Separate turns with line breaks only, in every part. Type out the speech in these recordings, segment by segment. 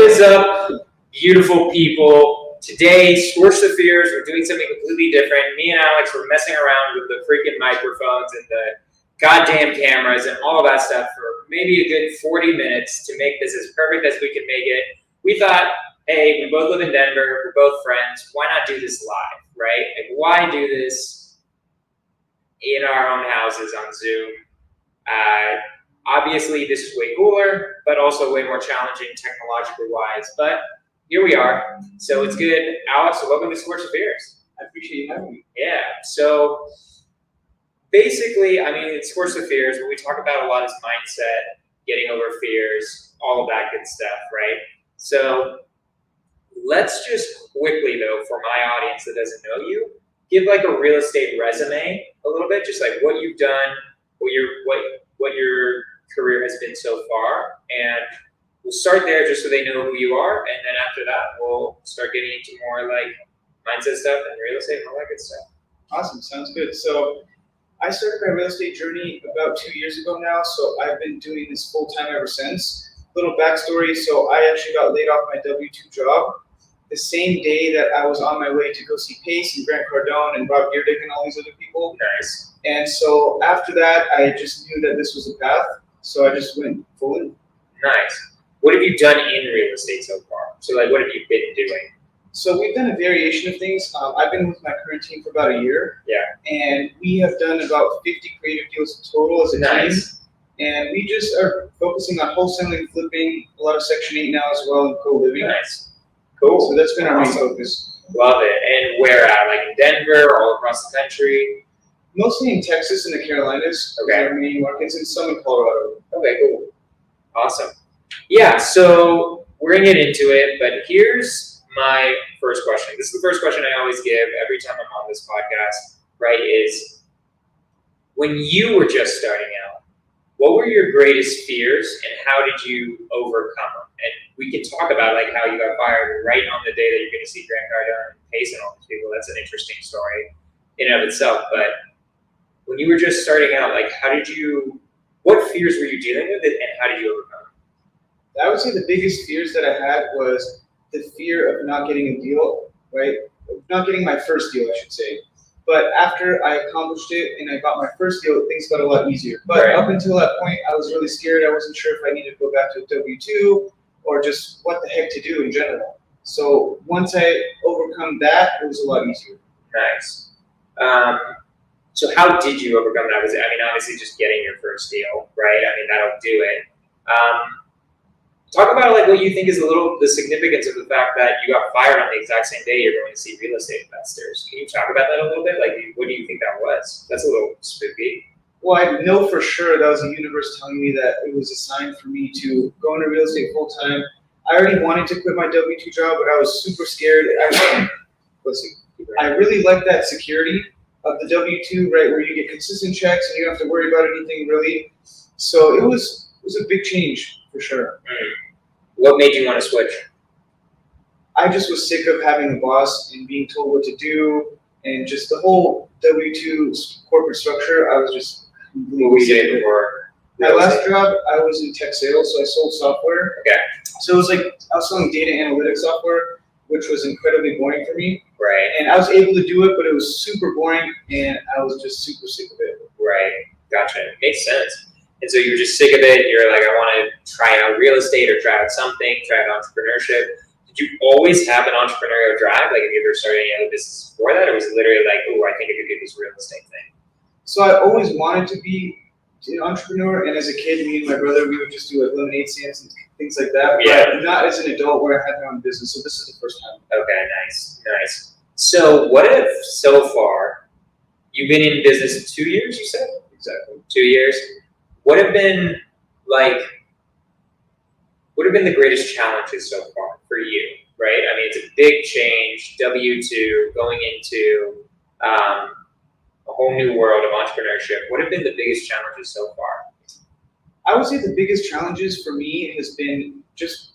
is up, beautiful people? Today, Skorch the Fears, we're doing something completely different. Me and Alex were messing around with the freaking microphones and the goddamn cameras and all that stuff for maybe a good 40 minutes to make this as perfect as we could make it. We thought, hey, we both live in Denver, we're both friends, why not do this live, right? Like, why do this in our own houses on Zoom? Obviously, this is way cooler, but also way more challenging technologically wise. But here we are. So it's good. Alex, welcome to Skorch the Fears.
I appreciate you having me.
Yeah. So basically, I mean, it's Skorch the Fears, but we talk about a lot of mindset, getting over fears, all of that good stuff, right? So let's just quickly, though, for my audience that doesn't know you, give like a real estate resume a little bit, just like what you've done, what your career has been so far, and we'll start there just so they know who you are, and then after that we'll start getting into more like mindset stuff and real estate and all that good stuff.
Awesome, sounds good. So I started my real estate journey about 2 years ago now, so I've been doing this full time ever since. Little backstory, so I actually got laid off my W-2 job the same day that I was on my way to go see Pace and Grant Cardone and Rob Dyrdek and all these other people.
Nice.
And so after that, I just knew that this was a path, so I just went full in.
Nice. What have you done in real estate so far? So like, what have you been doing?
So we've done a variation of things. I've been with my current team for about a year.
Yeah.
And we have done about 50 creative deals in total as a team. And we just are focusing on wholesaling, flipping, a lot of Section 8 now as well, and co-living.
Nice. Cool.
So that's been our main focus.
Love it. And where at? Like in Denver, all across the country?
Mostly in Texas and the Carolinas.
Okay.
Our main markets, and some in Colorado.
Okay, cool. Awesome. Yeah, so we're going to get into it, but here's my first question. This is the first question I always give every time I'm on this podcast, right, is when you were just starting out, what were your greatest fears and how did you overcome them? And we can talk about like how you got fired right on the day that you're going to see Grant Cardone and Pace and all these people. That's an interesting story in and of itself. But when you were just starting out, like what fears were you dealing with and how did you overcome them?
I would say the biggest fears that I had was the fear of not getting a deal, right? Not getting my first deal, I should say. But after I accomplished it and I got my first deal, things got a lot easier. But up until that point, I was really scared. I wasn't sure if I needed to go back to a W-2 or just what the heck to do in general. So once I overcome that, it was a lot easier.
Nice. So how did you overcome that? I mean, obviously just getting your first deal, right? I mean, that'll do it. Talk about like what you think is the significance of the fact that you got fired on the exact same day you're going to see real estate investors. Can you talk about that a little bit? Like, what do you think that was? That's a little spooky.
Well, I know for sure that was the universe telling me that it was a sign for me to go into real estate full time. I already wanted to quit my W-2 job, but I was super scared. I really like that security of the W-2, right, where you get consistent checks and you don't have to worry about anything really. So it was a big change for sure.
What made you want to switch?
I just was sick of having a boss and being told what to do, and just the whole W-2 corporate structure. I was just
completely sick of it.
My last job, I was in tech sales, so I sold software.
Okay.
So it was like I was selling data analytics software, which was incredibly boring for me.
Right.
And I was able to do it, but it was super boring, and I was just super sick of it.
Right. Gotcha. Makes sense. And so you're just sick of it. You're like, I want to try out real estate or try out something, try out entrepreneurship. Did you always have an entrepreneurial drive? Like, have you ever started any other business before that? Or was it literally like, oh, I think I could do this real estate thing?
So I always wanted to be an entrepreneur. And as a kid, me and my brother, we would just do like lemonade stands and things like that.
Yeah.
But not as an adult where I had my own business. So this is the first time.
Okay, nice, nice. So what if so far, you've been in business 2 years, you said?
Exactly.
2 years. What have been the greatest challenges so far for you, right? I mean, it's a big change, W-2, going into a whole new world of entrepreneurship. What have been the biggest challenges so far?
I would say the biggest challenges for me has been just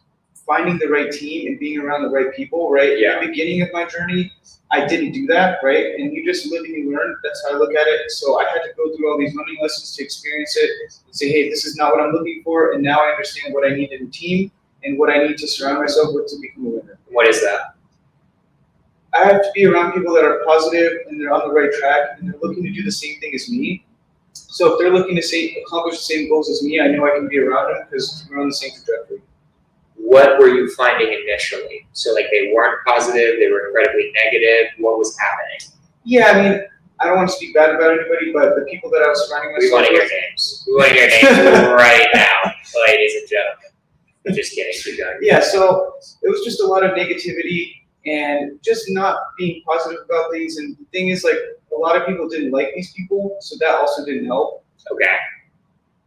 finding the right team and being around the right people, right?
Yeah.
At the beginning of my journey, I didn't do that, right? And you just live and you learn. That's how I look at it. So I had to go through all these learning lessons to experience it and say, hey, this is not what I'm looking for. And now I understand what I need in a team. and what I need to surround myself with to become a winner.
What is that?
I have to be around people that are positive and they're on the right track and they're looking to do the same thing as me. So if they're looking to accomplish the same goals as me, I know I can be around them because we're on the same trajectory.
What were you finding initially? So like they weren't positive, they were incredibly negative. What was happening?
Yeah, I mean, I don't want to speak bad about anybody, but the people that I was surrounding myself
We want to hear
with.
names. We want to hear names right now, ladies and gentlemen. Just kidding. Keep going.
Yeah, so it was just a lot of negativity and just not being positive about things. And the thing is, like, a lot of people didn't like these people, so that also didn't help.
Okay.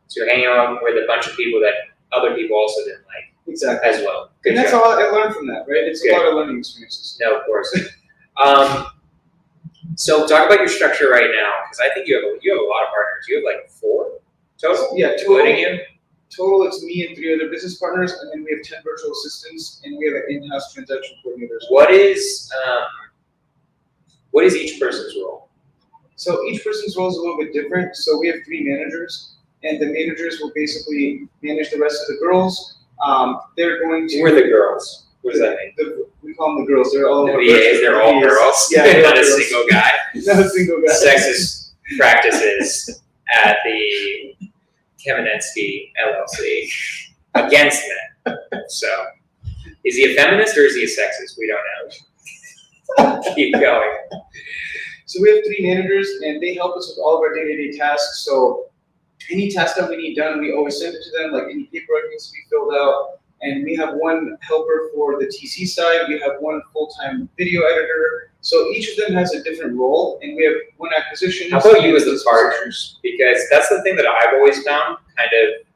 So you're hanging out with a bunch of people that other people also didn't like.
Exactly.
As well. Good
and that's
job.
all I learned from that, right? It's
Good.
a lot of learning experiences.
No, of course. So talk about your structure right now, because I think you have a lot of partners. You have like 4 total?
Yeah,
including you?
Total, it's me and 3 other business partners, and then we have 10 virtual assistants, and we have an in-house transaction coordinator.
What is each person's role?
So each person's role is a little bit different. So we have 3 managers, and the managers will basically manage the rest of the girls. They're going to.
Who are the girls? What does that mean?
We call them the girls. They're all.
The VAs, they're all girls?
Yeah, they're
Not a
girls.
single guy?
Not a single guy.
Sexist practices at the Kamenetsky LLC against men. So, is he a feminist or is he a sexist? We don't know. Keep going.
So we have 3 managers, and they help us with all of our day-to-day tasks. So any task that we need done, we always send it to them, like any paperwork needs to be filled out. And we have 1 helper for the TC side. We have 1 full-time video editor. So each of them has a different role, and we have 1 acquisition.
How about you as the partners? Because that's the thing that I've always found kind of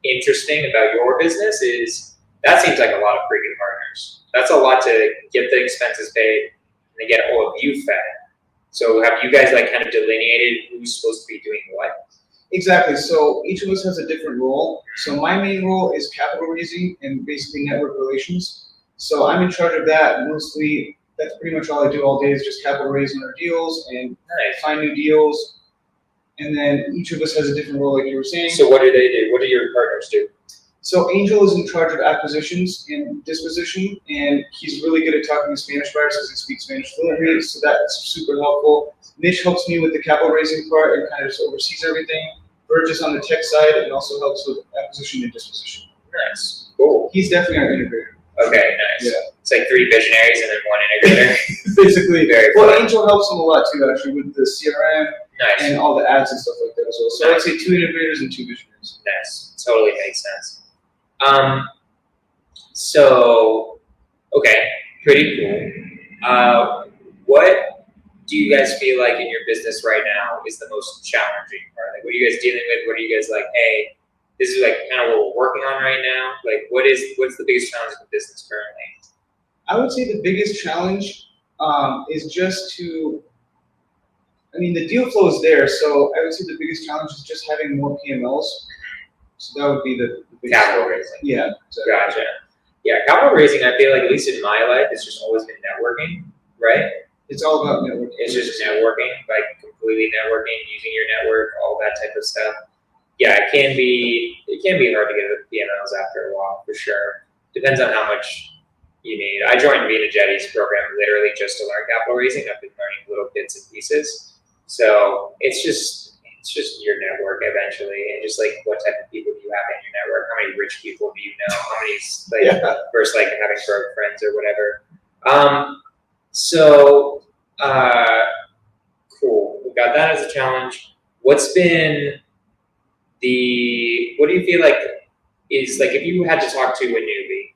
interesting about your business is that seems like a lot of freaking partners. That's a lot to get the expenses paid and to get all of you fed. So have you guys like kind of delineated who's supposed to be doing what?
Exactly. So each of us has a different role. So my main role is capital raising and basically network relations. So I'm in charge of that mostly. That's pretty much all I do all day is just capital raising our deals and find new deals. And then each of us has a different role, like you were saying.
So what do they do? What do your partners do?
So Angel is in charge of acquisitions and disposition, and he's really good at talking to Spanish buyers because he speaks Spanish fluently, so that's super helpful. Mitch helps me with the capital raising part and kind of just oversees everything. Burge is on the tech side and also helps with acquisition and disposition.
Nice. Cool.
He's definitely our integrator.
Okay, nice.
Yeah.
It's like 3 visionaries and then 1 integrator.
Basically.
Very
Well,
fun.
Angel helps him a lot too, actually, with the CRM
Nice.
and all the ads and stuff like that as well. So I'd say 2 integrators and 2 visionaries.
Nice. Totally makes sense. So, okay, pretty cool. What do you guys feel like in your business right now is the most challenging part? Like, what are you guys dealing with? What are you guys like, hey, this is like kind of what we're working on right now? Like, what's the biggest challenge in the business currently?
I would say the biggest challenge is just to, the deal flow is there, so I would say the biggest challenge is just having more PMLs. So that would be the biggest
Capital
challenge.
raising.
Yeah, exactly.
Gotcha. Yeah, capital raising, I feel like, at least in my life, it's just always been networking, right?
It's all about networking.
It's just networking, like completely networking, using your network, all that type of stuff. Yeah, it can be hard to get the PMLs after a while, for sure. Depends on how much you need. I joined Vina Jetty's program literally just to learn capital raising. I've been learning little bits and pieces. So it's just your network eventually, and just like what type of people do you have in your network? How many rich people do you know? How many versus like having broke friends or whatever. Cool. We got that as a challenge. What do you feel like is like if you had to talk to a newbie,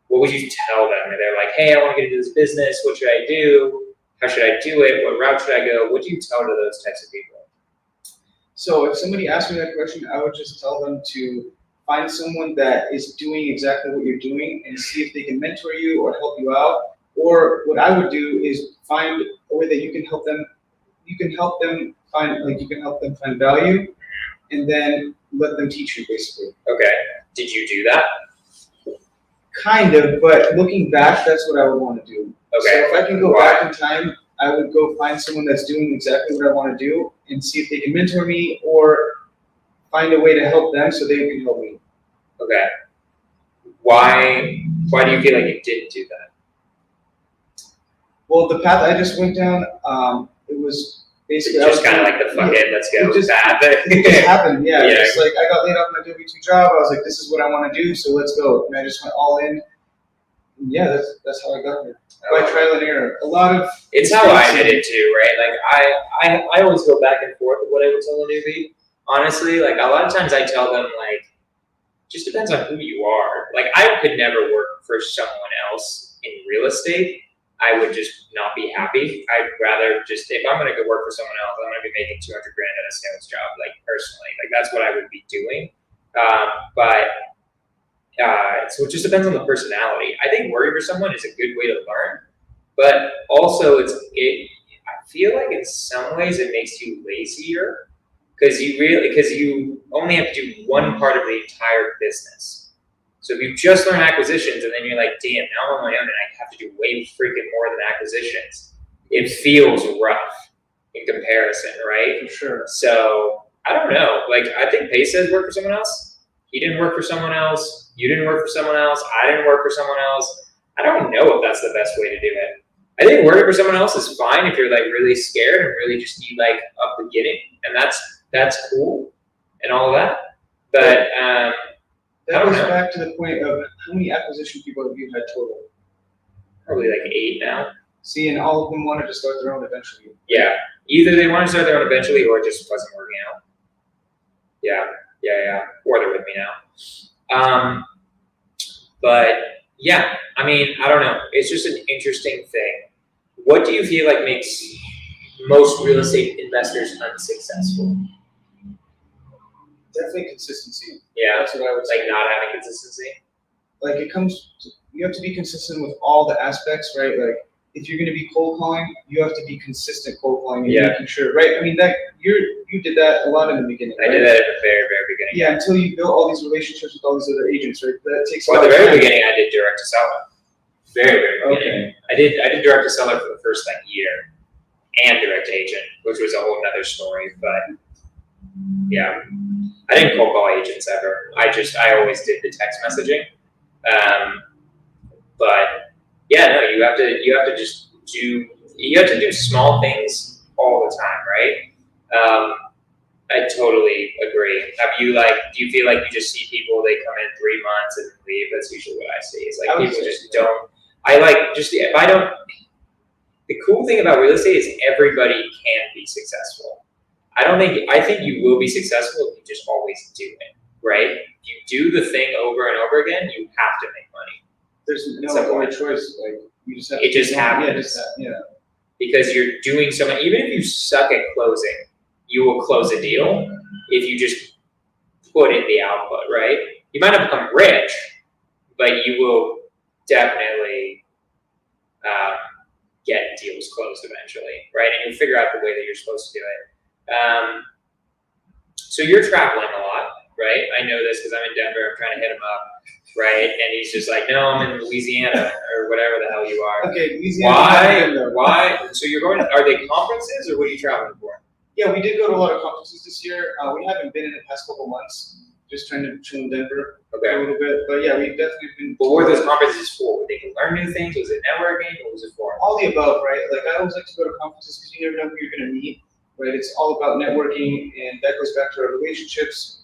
what would you tell them? They're like, hey, I want to get into this business. What should I do? How should I do it? What route should I go? What do you tell to those types of people?
So if somebody asked me that question, I would just tell them to find someone that is doing exactly what you're doing and see if they can mentor you or help you out. Or what I would do is find a way that you can help them. You can help them find value, and then let them teach you, basically.
Okay. Did you do that?
Kind of, but looking back, that's what I would want to do.
Okay.
So if I can go back in time, I would go find someone that's doing exactly what I want to do and see if they can mentor me or find a way to help them so they can help me.
Okay. Why do you feel like you didn't do that?
Well, the path I just went down, it was basically
Just kind of like the fuck it, let's go path.
It just happened, yeah.
Yeah.
It's like I got laid off my W-2 job. I was like, this is what I want to do, so let's go. And I just went all in. And yeah, that's how I got here. By trial and error. A lot of
it's how I did it too, right? Like I always go back and forth with what I would tell a newbie. Honestly, like a lot of times I tell them like, just depends on who you are. Like I could never work for someone else in real estate. I would just not be happy. I'd rather just, if I'm going to go work for someone else, I'm going to be making 200 grand at a sales job, like personally, like that's what I would be doing. So it just depends on the personality. I think working for someone is a good way to learn, but also I feel like in some ways it makes you lazier because you only have to do one part of the entire business. So if you just learn acquisitions and then you're like, damn, now I'm on my own and I have to do way freaking more than acquisitions, it feels rough in comparison, right?
For sure.
So I don't know. Like I think Pace says work for someone else. He didn't work for someone else. You didn't work for someone else. I didn't work for someone else. I don't know if that's the best way to do it. I think working for someone else is fine if you're like really scared and really just need like a beginning, and that's cool and all of that. But
that goes back to the point of how many acquisition people have you had total?
Probably like 8 now.
See, and all of them wanted to start their own eventually.
Yeah, either they want to start their own eventually, or it just wasn't working out. Yeah, or they're with me now. But yeah, I mean, I don't know. It's just an interesting thing. What do you feel like makes most real estate investors unsuccessful?
Definitely consistency.
Yeah,
that's what I would say.
Like not having consistency.
Like you have to be consistent with all the aspects, right? Like if you're going to be cold calling, you have to be consistent cold calling and making sure, right? I mean, that you did that a lot in the beginning.
I did that at the very, very beginning.
Yeah, until you build all these relationships with all these other agents, right? That takes.
Well, at the very beginning, I did direct to seller. Very, very beginning. Okay. I did direct to seller for the first year, and direct to agent, which was a whole nother story. But yeah, I didn't cold call agents ever. I always did the text messaging. But yeah, no, you have to just do small things all the time, right? I totally agree. Do you feel like you just see people, they come in 3 months and leave? That's usually what I see. It's like people just don't. The cool thing about real estate is everybody can be successful. I think you will be successful if you just always do it, right? If you do the thing over and over again, you have to make money.
There's no other choice. Like you just have
it just happens.
Yeah.
Because you're doing so much. Even if you suck at closing, you will close a deal if you just put in the output, right? You might not become rich, but you will definitely get deals closed eventually, right? And you'll figure out the way that you're supposed to do it. So you're traveling a lot, right? I know this because I'm in Denver. I'm trying to hit him up, right? And he's just like, no, I'm in Louisiana or whatever the hell you are.
Okay, Louisiana.
Why? So you're going? Are they conferences or what are you traveling for?
Yeah, we did go to a lot of conferences this year. We haven't been in the past couple months. Just trying to chill in Denver a little bit. But yeah, we've definitely been.
But what were those conferences for? Were they can learn new things? Was it networking? What was it for?
All the above, right? Like I always like to go to conferences because you never know who you're going to meet, right? It's all about networking, and that goes back to our relationships.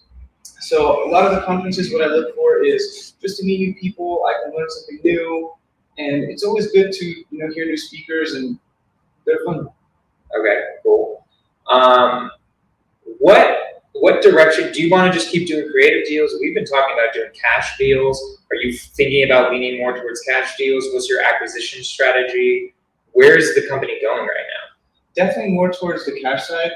So a lot of the conferences, what I look for is just to meet new people. I can learn something new, and it's always good to hear new speakers, and they're fun.
Okay, cool. What direction do you want to just keep doing creative deals? We've been talking about doing cash deals. Are you thinking about leaning more towards cash deals? What's your acquisition strategy? Where's the company going right now?
Definitely more towards the cash side.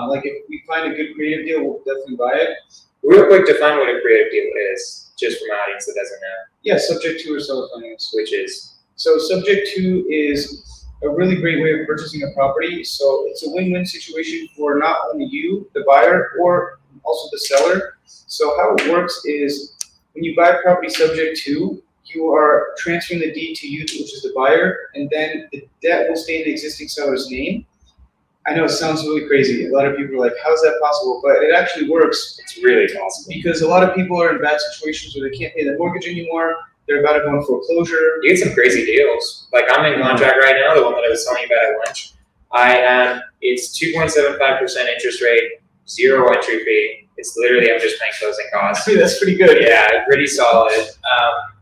Like if we find a good creative deal, we'll definitely buy it.
Real quick, define what a creative deal is, just from an audience that doesn't know.
Yeah, subject to or seller finance.
Which is?
So subject to is a really great way of purchasing a property. So it's a win-win situation for not only you, the buyer, or also the seller. So how it works is when you buy a property subject to, you are transferring the deed to you, which is the buyer, and then the debt will stay in the existing seller's name. I know it sounds really crazy. A lot of people are like, how is that possible? But it actually works
It's really possible.
because a lot of people are in bad situations where they can't pay their mortgage anymore. They're about to go in foreclosure.
You get some crazy deals. Like I'm in contract right now, the one that I was telling you about at lunch. It's 2.75% interest rate, 0 entry fee. It's literally, I'm just paying closing costs.
That's pretty good.
Yeah, pretty solid.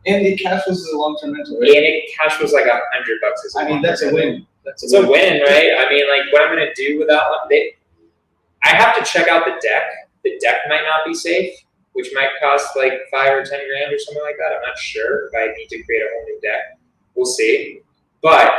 And it cash flows as a long-term rental, right?
And it cash was like $100.
I mean, that's a win.
It's a win, right? I mean, like what I'm gonna do with that one, I have to check out the deck. The deck might not be safe, which might cost like $5 or $10 grand or something like that. I'm not sure if I need to create a whole new deck. We'll see. But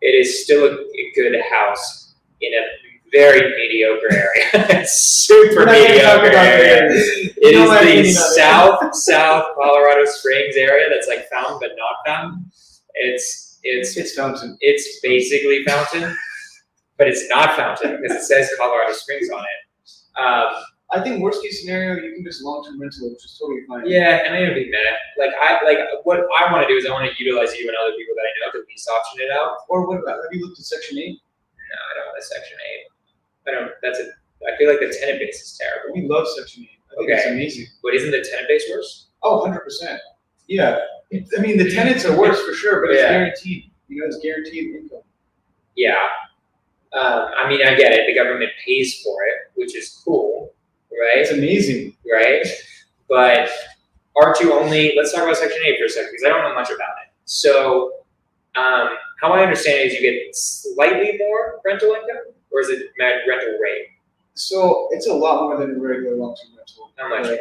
it is still a good house in a very mediocre area. Super mediocre area. It is the south Colorado Springs area that's like fountain but not fountain. It's fountain. It's basically fountain, but it's not fountain because it says Colorado Springs on it.
I think worst case scenario, you can just long-term rental, which is totally fine.
Yeah, and it'll be meh. What I want to do is I want to utilize you and other people that I know to lease option it out.
Or what about, have you looked at Section 8?
No, I don't want a Section 8. I feel like the tenant base is terrible.
We love Section 8. I think it's amazing.
But isn't the tenant base worse?
Oh, 100%. Yeah. I mean, the tenants are worse for sure, but it's guaranteed. You know, it's guaranteed income.
Yeah. I mean, I get it. The government pays for it, which is cool, right?
It's amazing.
Right? But aren't you only, let's talk about Section 8 for a second, because I don't know much about it. So, how I understand it is you get slightly more rental income, or is it rental rate?
So, it's a lot more than a regular long-term rental.
How much?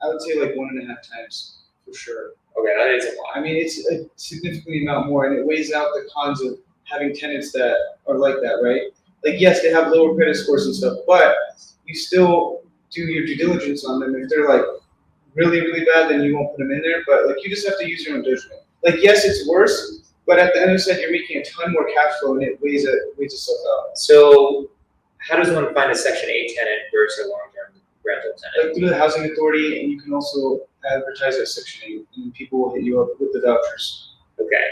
I would say like 1.5 times, for sure.
Okay, that is a lot.
I mean, it's a significant amount more, and it weighs out the cons of having tenants that are like that, right? Like, yes, they have lower credit scores and stuff, but you still do your due diligence on them. If they're like really, really bad, then you won't put them in there. But like, you just have to use your own judgment. Like, yes, it's worse, but at the end of the day, you're making a ton more cash flow, and it weighs itself out.
So, how does one find a Section 8 tenant versus a long-term rental tenant?
Like through the housing authority, and you can also advertise at Section 8, and people will hit you up with the vouchers.
Okay.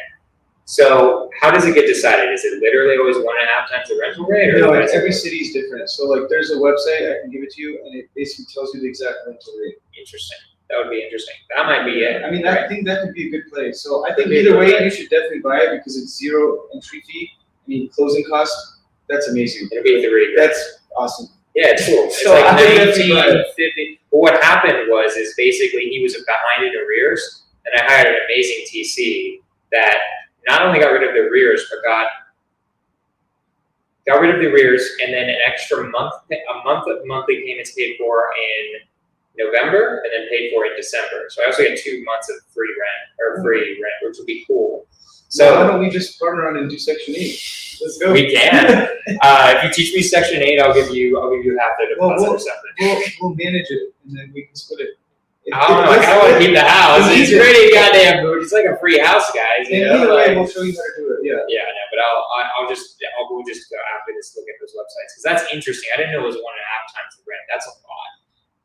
So how does it get decided? Is it literally always 1.5 times the rental rate? Or
no, every city is different. So like, there's a website, I can give it to you, and it basically tells you the exact rental rate.
Interesting. That would be interesting. That might be it.
I mean, I think that could be a good play. So I think either way, you should definitely buy it because it's 0 entry fee. I mean, closing costs. That's amazing.
It'll be 3.
That's awesome.
Yeah, it's cool. It's
so
like 1950. Well, what happened is basically he was behind in arrears, and I hired an amazing TC that not only got rid of the arrears, but got rid of the arrears, and then an extra month of monthly payments paid for in November, and then paid for in December. So I also get 2 months of free rent, which would be cool. So
why don't we just partner on and do Section 8? Let's go.
We can. If you teach me Section 8, I'll give you half the deposit or something.
We'll manage it, and then we can split it.
I don't know. I kind of want to keep the house. It's pretty goddamn good. It's like a free house, guys.
Either way, we'll show you how to do it. Yeah.
Yeah, I know, but I'll go after this look at those websites because that's interesting. I didn't know it was 1.5 times the rent. That's a lot.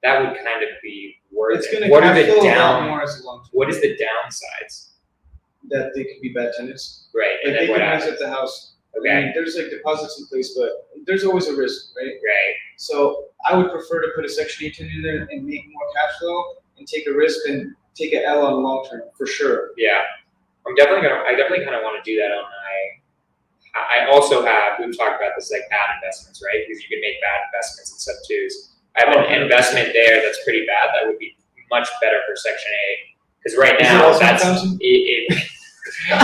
That would kind of be worth it. What is the downsides?
That they could be bad tenants.
Right.
Like, they can mess up the house.
Okay.
I mean, there's like deposits in place, but there's always a risk, right?
Right.
So I would prefer to put a Section 8 tenant in there and make more cash flow and take a risk and take an L on the long term for sure.
Yeah. I definitely kind of want to do that on I also have, we've talked about this, like bad investments, right? Because you can make bad investments in sub-2s. I have an investment there that's pretty bad that would be much better for Section 8. Because right now,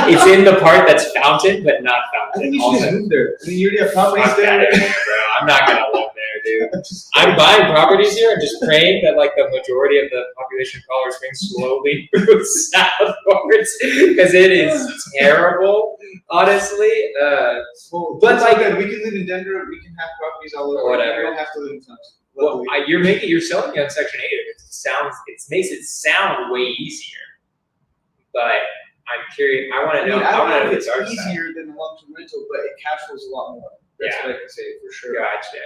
it's in the part that's fountain, but not fountain.
I think you should just move there. I mean, you already have properties there.
Bro. I'm not going to live there, dude. I'm buying properties here and just praying that like the majority of the population of Colorado Springs slowly moves southwards because it is terrible, honestly.
But like, we can live in Denver. We can have properties all over.
Whatever.
We don't have to live in Thompson.
Well, you're selling me on Section 8. It makes it sound way easier. But I'm curious. I want to know.
I don't know if it's
our
easier than the long-term rental, but it cash flows a lot more. That's what I can say for sure.
Gotcha.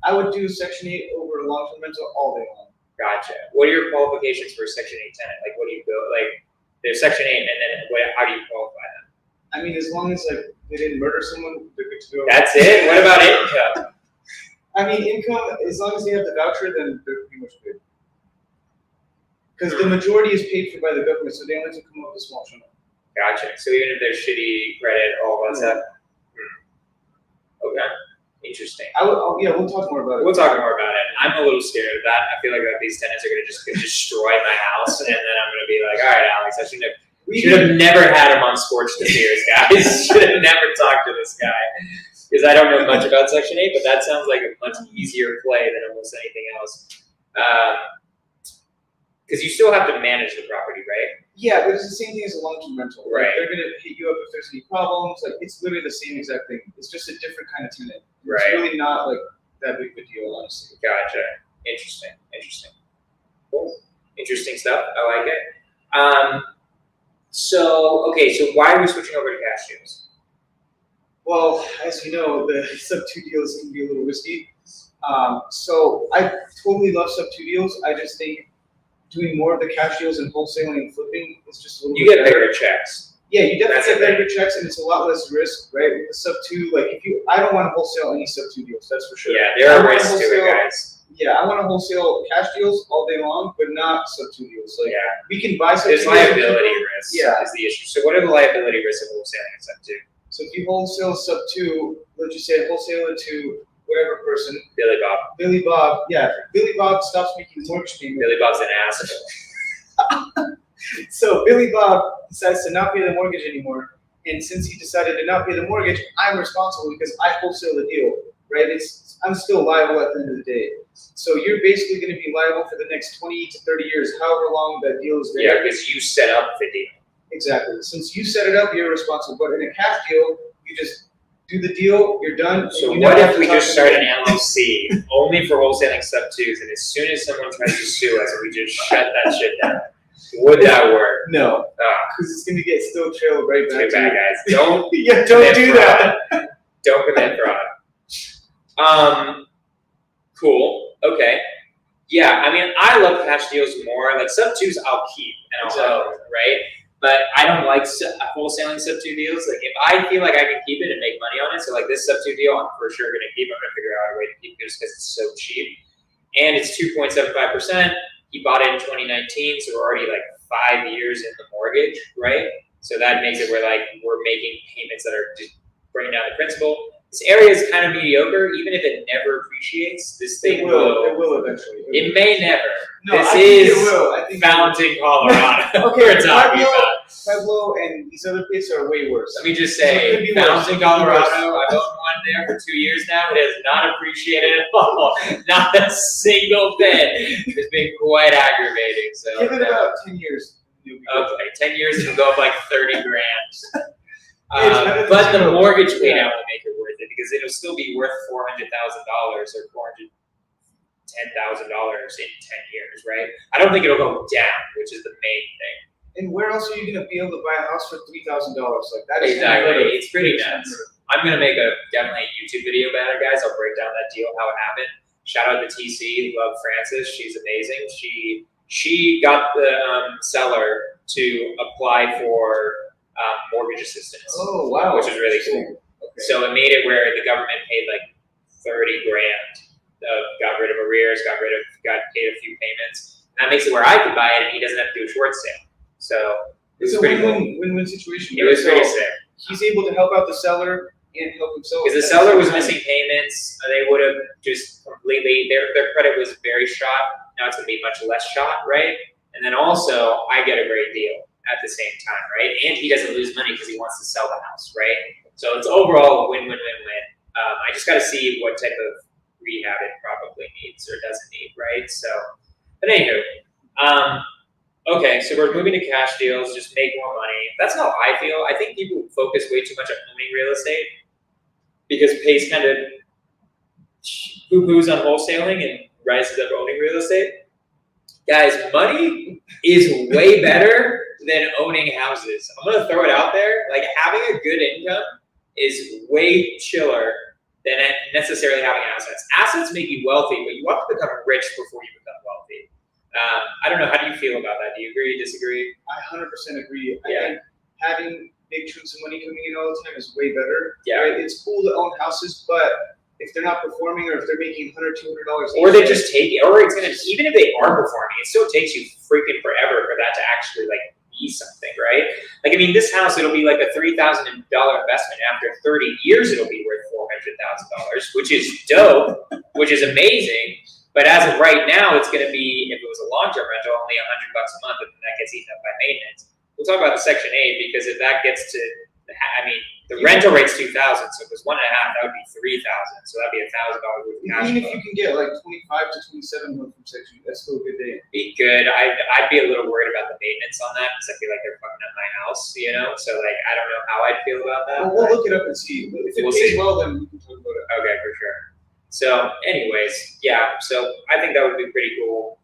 I would do Section 8 over a long-term rental all day long.
Gotcha. What are your qualifications for a Section 8 tenant? Like, what do you go like? There's Section 8, and then how do you qualify them?
I mean, as long as like they didn't murder someone, they're good to go.
That's it? What about income?
I mean, income, as long as they have the voucher, then they're pretty much good. Because the majority is paid for by the government, so they only have to come up with a small chunk.
Gotcha. So even if there's shitty credit, all that stuff. Okay. Interesting.
Yeah, we'll talk more about it.
We'll talk more about it. I'm a little scared of that. I feel like these tenants are going to just destroy my house, and then I'm going to be like, all right, Alex, I should have never had him on Skorch the Fears, guys. Should have never talked to this guy. Because I don't know much about Section 8, but that sounds like a much easier play than almost anything else. Because you still have to manage the property, right?
Yeah, but it's the same thing as a long-term rental.
Right.
They're going to hit you up if there's any problems. Like, it's literally the same exact thing. It's just a different kind of tenant.
Right.
It's really not like that big of a deal, honestly.
Gotcha. Interesting. Cool. Interesting stuff. I like it. So why are we switching over to cash deals?
Well, as you know, the sub-2 deals can be a little risky. So I totally love sub-2 deals. I just think doing more of the cash deals and wholesaling and flipping is just a little
You
bit
get
better.
bigger checks.
Yeah, you definitely
That's
get
the
better checks, and it's a lot less risk, right? With the sub-2, like I don't want to wholesale any sub-2 deals, that's for sure.
Yeah, there
I
are
wanna
risks to it,
wholesale-
guys.
Yeah, I want to wholesale cash deals all day long, but not sub-2 deals. Like,
Yeah.
we can buy sub-2
There's
deals.
liability risk
Yeah.
is the issue. So what are the liability risks of wholesaling sub-2?
So if you wholesale sub-2, let's just say wholesale it to whatever person,
Billy Bob.
Billy Bob, yeah, Billy Bob stops making the mortgage payment.
Billy Bob's an asshole.
So Billy Bob decides to not pay the mortgage anymore, and since he decided to not pay the mortgage, I'm responsible because I wholesale the deal, right? I'm still liable at the end of the day. So you're basically going to be liable for the next 20 to 30 years, however long that deal is there.
Yeah, because you set up the deal.
Exactly. Since you set it up, you're responsible. But in a cash deal, you just do the deal, you're done.
So
you
what
never have
if
to
we
talk
just
to
start
them.
an LLC only for wholesaling sub-2s, and as soon as someone tries to sue us, we just shut that shit down? Would that work?
No,
Ah,
because it's going to get still trailed right back
too
to
bad,
you.
guys. Don't
Yeah, don't
commit
do
fraud.
that.
Don't commit fraud. Cool. Okay. Yeah, I mean, I love cash deals more. Like sub-2s, I'll keep and I'll own, right? But I don't like wholesaling sub-2 deals. Like if I feel like I can keep it and make money on it, so like this sub-2 deal, I'm for sure gonna keep. I'm gonna figure out a way to keep it just because it's so cheap, and it's 2.75%. He bought it in 2019, so we're already like 5 years in the mortgage, right? So that makes it where like we're making payments that are just bringing down the principal. This area is kind of mediocre, even if it never appreciates. This thing
It will eventually.
It may never.
No,
This
I think
is
it will. I think
Fountain, Colorado.
Okay,
we're talking about.
Pueblo and these other places are way worse.
Let me just
It
say,
could be worse.
Fountain, Colorado. I've owned one there for 2 years now. It has not appreciated at all. Not a single bit. It's been quite aggravating. So
Give it about 10 years.
Okay, 10 years it'll go up like 30 grand.
better
But
than
the
zero.
mortgage paid
Yeah.
out will make it worth it because it'll still be worth $400,000 or $410,000 in 10 years, right? I don't think it'll go down, which is the main thing.
And where else are you going to be able to buy a house for $3,000? Like that is
Exactly,
unheard of.
it's pretty nuts. I'm gonna make definitely a YouTube video about it, guys. I'll break down that deal, how it happened. Shout out to TC, love Frances, she's amazing. She got the seller to apply for mortgage assistance.
Oh wow,
which is really cool.
Okay.
So it made it where the government paid like 30 grand, got rid of arrears, got paid a few payments. And that makes it where I could buy it and he doesn't have to do a short sale. So
It's a
pretty cool.
win-win situation.
It was
So
pretty sick.
he's able to help out the seller and help himself.
Because the seller was missing payments, they would have just completely, their credit was very shot. Now it's gonna be much less shot, right? And then also, I get a great deal at the same time, right? And he doesn't lose money because he wants to sell the house, right? So it's overall a win-win-win-win. I just gotta see what type of rehab it probably needs or doesn't need, right? So, but anywho, okay, so we're moving to cash deals, just make more money. That's how I feel. I think people focus way too much on owning real estate because Pace kind of poo-poos on wholesaling and rises up owning real estate. Guys, money is way better than owning houses. I'm gonna throw it out there. Like having a good income is way chiller than necessarily having assets. Assets make you wealthy, but you want to become rich before you become wealthy. I don't know. How do you feel about that? Do you agree? Disagree?
I 100% agree. I
Yeah.
think having big chunks of money coming in all the time is way better.
Yeah.
Right? It's cool to own houses, but if they're not performing or if they're making $100, $200
or they just take it, or it's gonna, even if they are performing, it still takes you freaking forever for that to actually like be something, right? Like, I mean, this house, it'll be like a $3,000 investment. After 30 years, it'll be worth $400,000, which is dope, which is amazing. But as of right now, it's gonna be, if it was a long-term rental, only $100 a month, and then that gets eaten up by maintenance. We'll talk about the Section 8 because if that gets to, I mean, the rental rate's $2,000, so if it was 1.5, that would be $3,000. So that'd be $1,000 worth of cash
even if
flow.
you can get like 25 to 27 months from Section 8, that's still a good day.
Be good. I'd be a little worried about the maintenance on that because I feel like they're fucking up my house, you know? So like, I don't know how I'd feel about that.
Well, we'll look it up and see. If it
We'll
pays
see.
well, then we can talk about it.
Okay, for sure. So anyways, yeah, so I think that would be pretty cool.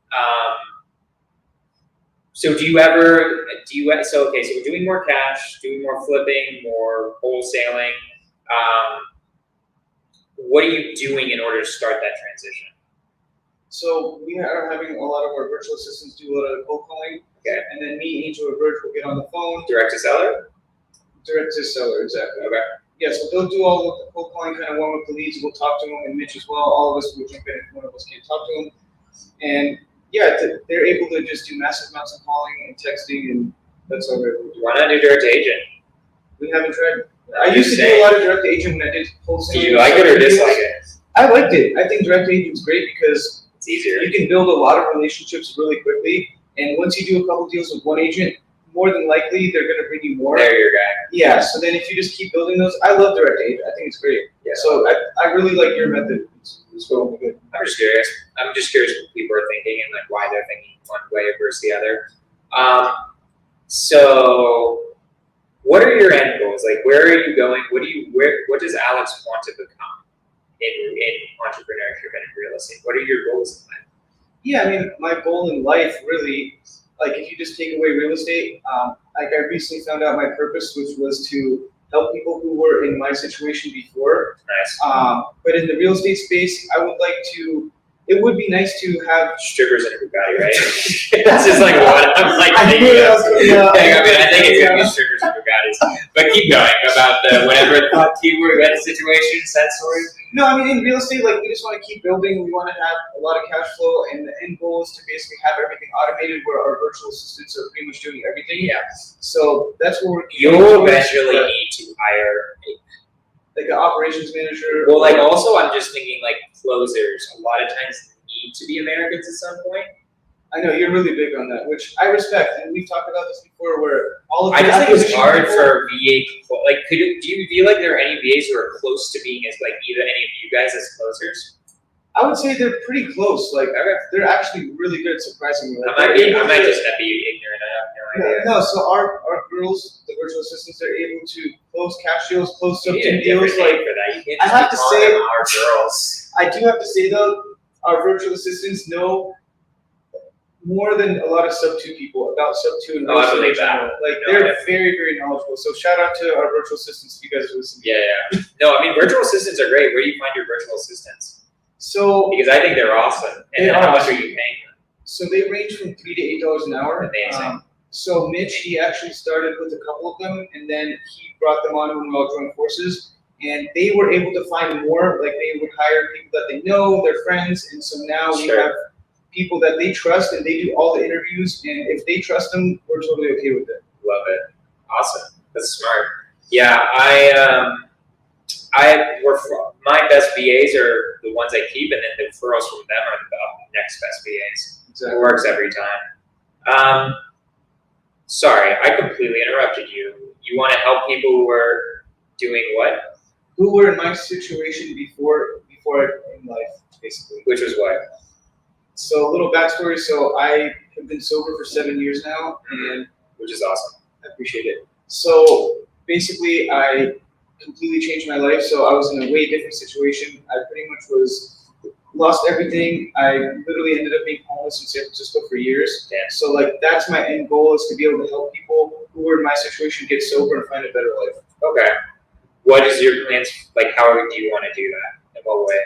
So so we're doing more cash, doing more flipping, more wholesaling. What are you doing in order to start that transition?
So we are having a lot of our virtual assistants do a lot of the cold calling.
Okay.
And then me, Angel, or Verge will get on the phone.
Direct to seller?
Direct to seller, exactly.
Okay.
Yeah, so they'll do all of the cold calling, kind of warm up the leads. We'll talk to them, and Mitch as well. All of us will jump in if one of us can't talk to them. And yeah, they're able to just do massive amounts of calling and texting, and that's all they're able to do.
Why not do direct to agent?
We haven't tried. I used to do a lot of direct to agent when I did wholesale.
Do you like it or dislike it?
I liked it. I think direct to agent is great because
It's easier.
you can build a lot of relationships really quickly, and once you do a couple deals with one agent, more than likely they're going to bring you more.
They're your guy.
Yeah, so then if you just keep building those, I love direct agent. I think it's great.
Yeah.
So I really like your method. It's going good.
I'm just curious what people are thinking and like why they're thinking one way versus the other. So what are your end goals? Like, where are you going? What does Alex want to become in entrepreneurship and in real estate? What are your goals in life?
Yeah, I mean, my goal in life really, like if you just take away real estate, like I recently found out my purpose, which was to help people who were in my situation before.
Nice.
But in the real estate space, I would like to, it would be nice to have
Strippers and a Bugatti, right? This is like what I'm like thinking
knew that
of.
was coming out.
I think it's gonna be strippers and Bugattis. But keep going about the whatever keyword that situation, that story.
No, I mean, in real estate, like, we just want to keep building. We want to have a lot of cash flow, and the end goal is to basically have everything automated where our virtual assistants are pretty much doing everything.
Yeah.
So that's what we're
You'll eventually need to hire
like an operations manager.
well, like also I'm just thinking like closers a lot of times need to be Americans at some point.
I know you're really big on that, which I respect, and we've talked about this before. Where all of
I
the
just think it's
acquisition
hard
people-
for VA. Like, do you feel like there are any VAs who are close to being as like either any of you guys as closers?
I would say they're pretty close. Like, they're actually really good, surprisingly. Like,
I might just be ignorant. I have no idea.
No, so our girls, the virtual assistants, they're able to close cash deals, close
You
sub
need a
two deals.
different name
Like,
for that. You can't
I
just
have
be
to
calling
say-
them our girls.
I do have to say though, our virtual assistants know more than a lot of sub two people about sub two and
Oh, I
real estate
believe
in general.
that.
Like,
No,
they're
definitely.
very, very knowledgeable. So shout out to our virtual assistants if you guys listen.
Yeah. No, I mean virtual assistants are great. Where do you find your virtual assistants?
So
Because I think they're awesome. And
They
then
are.
how much are you paying them?
So they range from $3 to $8 an hour.
Amazing.
So Mitch, he actually started with a couple of them, and then he brought them on when we all joined forces. And they were able to find more. Like, they would hire people that they know, their friends, and so now we
Sure.
have people that they trust, and they do all the interviews. And if they trust them, we're totally okay with it.
Love it. Awesome. That's smart. Yeah, my best VAs are the ones I keep, and then the referrals from them are the next best VAs. It works every time. Sorry, I completely interrupted you. You want to help people who are doing what?
Who were in my situation before in life, basically.
Which was what?
So a little backstory. So I have been sober for 7 years now, and
Which is awesome.
I appreciate it. So basically, I completely changed my life. So I was in a way different situation. I pretty much lost everything. I literally ended up being homeless in San Francisco for years.
Damn.
So like, that's my end goal, is to be able to help people who are in my situation get sober and find a better life.
Okay. What is your plans? Like, how do you want to do that? In what way?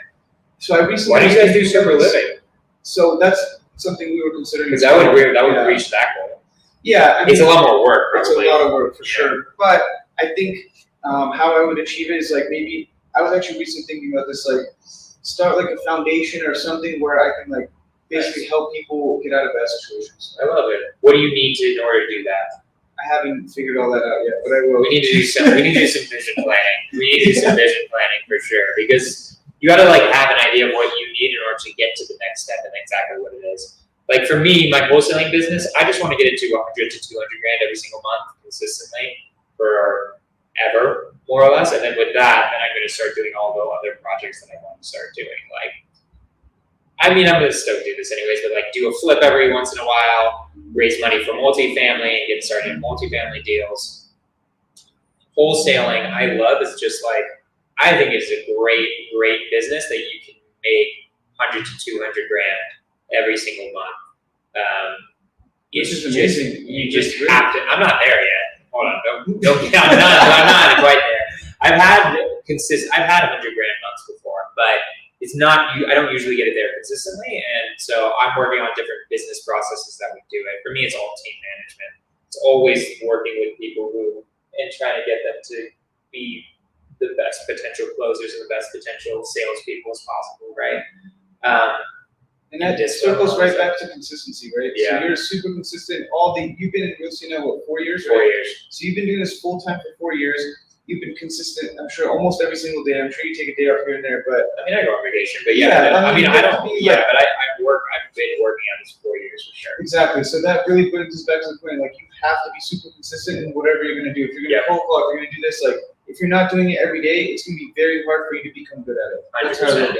So I recently.
Why do you guys do sober living?
So that's something we were considering.
Because that would
Yeah.
reach that goal.
Yeah, I mean,
It's a lot more work.
it's a
Probably.
lot of work for sure. But I think how I would achieve it is like maybe I was actually recently thinking about this, like start like a foundation or something where I can like basically help people get out of bad situations.
I love it. What do you need to in order to do that?
I haven't figured all that out yet, but I will.
We need to do some. We need to do some vision planning. We need to do some vision planning for sure, because you got to like have an idea of what you need in order to get to the next step and exactly what it is. Like for me, my wholesaling business, I just want to get it to 100 to 200 grand every single month consistently forever, more or less. And then with that, then I'm going to start doing all the other projects that I want to start doing. Like, I mean, I'm going to still do this anyways, but like do a flip every once in a while, raise money for multifamily and get started in multifamily deals. Wholesaling, I love. It's just like, I think it's a great business that you can make 100 to 200 grand every single month.
Which is amazing.
You just have to. I'm not there yet. Hold on, don't get. I'm not quite there. I've had 100 grand months before, but it's not. I don't usually get it there consistently, and so I'm working on different business processes that we do it. For me, it's all team management. It's always working with people and trying to get them to be the best potential closers and the best potential salespeople as possible, right?
And that circles right back to consistency, right?
Yeah.
So you're super consistent. You've been in real estate now, what, 4 years?
4
right?
years.
So you've been doing this full time for 4 years. You've been consistent, I'm sure, almost every single day. I'm sure you take a day off here and there, but
I mean, I go on vacation, but
Yeah,
I mean, I don't.
but
Yeah, but I've been working on this for 4 years for sure.
exactly. So that really brings us back to the point, like you have to be super consistent in whatever you're gonna do. If you're gonna cold call, if you're gonna do this, like if you're not doing it every day, it's gonna be very hard for you to become good at it.
100%.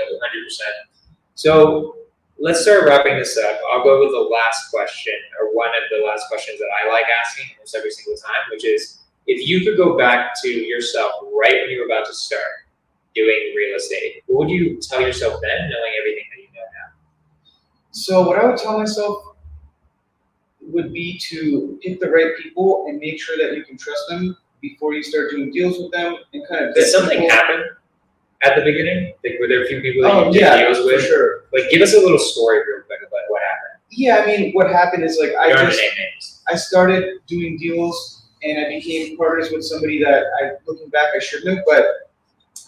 So let's start wrapping this up. I'll go with the last question, or one of the last questions that I like asking almost every single time, which is, if you could go back to yourself right when you were about to start doing real estate, what would you tell yourself then, knowing everything that you know now?
So what I would tell myself would be to pick the right people and make sure that you can trust them before you start doing deals with them, and kind of
Did something happen at the beginning? Like, were there a few people that you did deals with?
For sure.
Like, give us a little story real quick about what happened.
Yeah, I mean, what happened is like
You don't have to name names.
I started doing deals and I became partners with somebody that looking back, I shouldn't have, but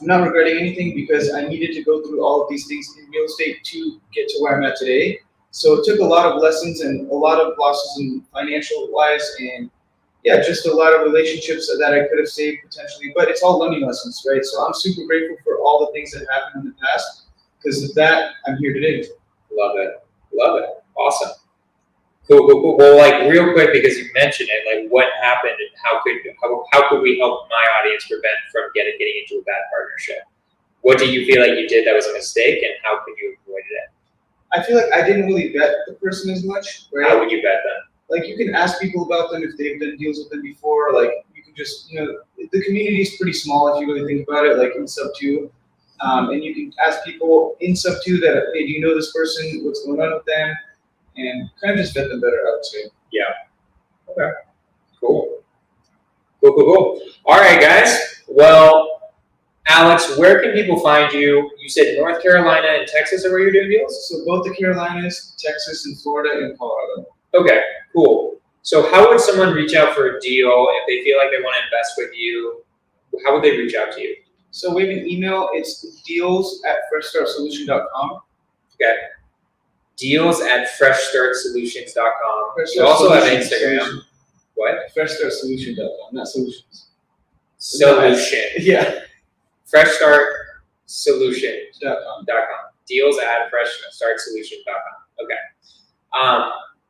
I'm not regretting anything because I needed to go through all of these things in real estate to get to where I'm at today. So it took a lot of lessons and a lot of losses in financial wise, and yeah, just a lot of relationships that I could have saved potentially, but it's all learning lessons, right? So I'm super grateful for all the things that happened in the past, because of that, I'm here today.
Love it. Awesome. Cool. Well, like real quick, because you mentioned it, like what happened and how could we help my audience prevent from getting into a bad partnership? What do you feel like you did that was a mistake, and how could you avoid it?
I feel like I didn't really vet the person as much, right?
How would you vet them?
Like you can ask people about them if they've done deals with them before. Like you can just, the community is pretty small if you really think about it, like in sub 2. And you can ask people in sub 2 that, hey, do you know this person? What's going on with them? And kind of just vet them better, I would say.
Yeah. Okay. Cool. All right, guys. Well, Alex, where can people find you? You said North Carolina and Texas are where you're doing deals?
So both the Carolinas, Texas, and Florida, and Colorado.
Okay, cool. So how would someone reach out for a deal if they feel like they want to invest with you? How would they reach out to you?
So we have an email. It's deals@freshstartsolution.com.
Okay. Deals@freshstartsolutions.com.
Fresh
You
Start
also have
Solutions.
Instagram. What?
Freshstartsolution.com, not solutions.
Solution.
Yeah.
Freshstartsolutions.com. Deals@freshstartsolutions.com. Okay.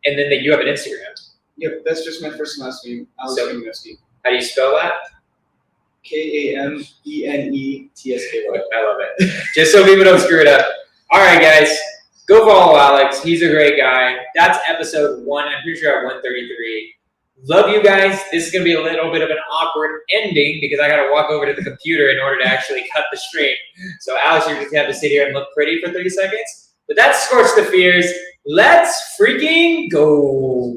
And then you have an Instagram.
Yep, that's just my first and last name, Alex Kamenetsky.
How do you spell that?
Kamenetsky.
I love it. Just so people don't screw it up. All right, guys. Go follow Alex. He's a great guy. That's episode 1. I'm pretty sure at 133. Love you guys. This is going to be a little bit of an awkward ending because I got to walk over to the computer in order to actually cut the stream. So Alex, you're just going to have to sit here and look pretty for 30 seconds. But that's Skorch the Fears. Let's freaking go.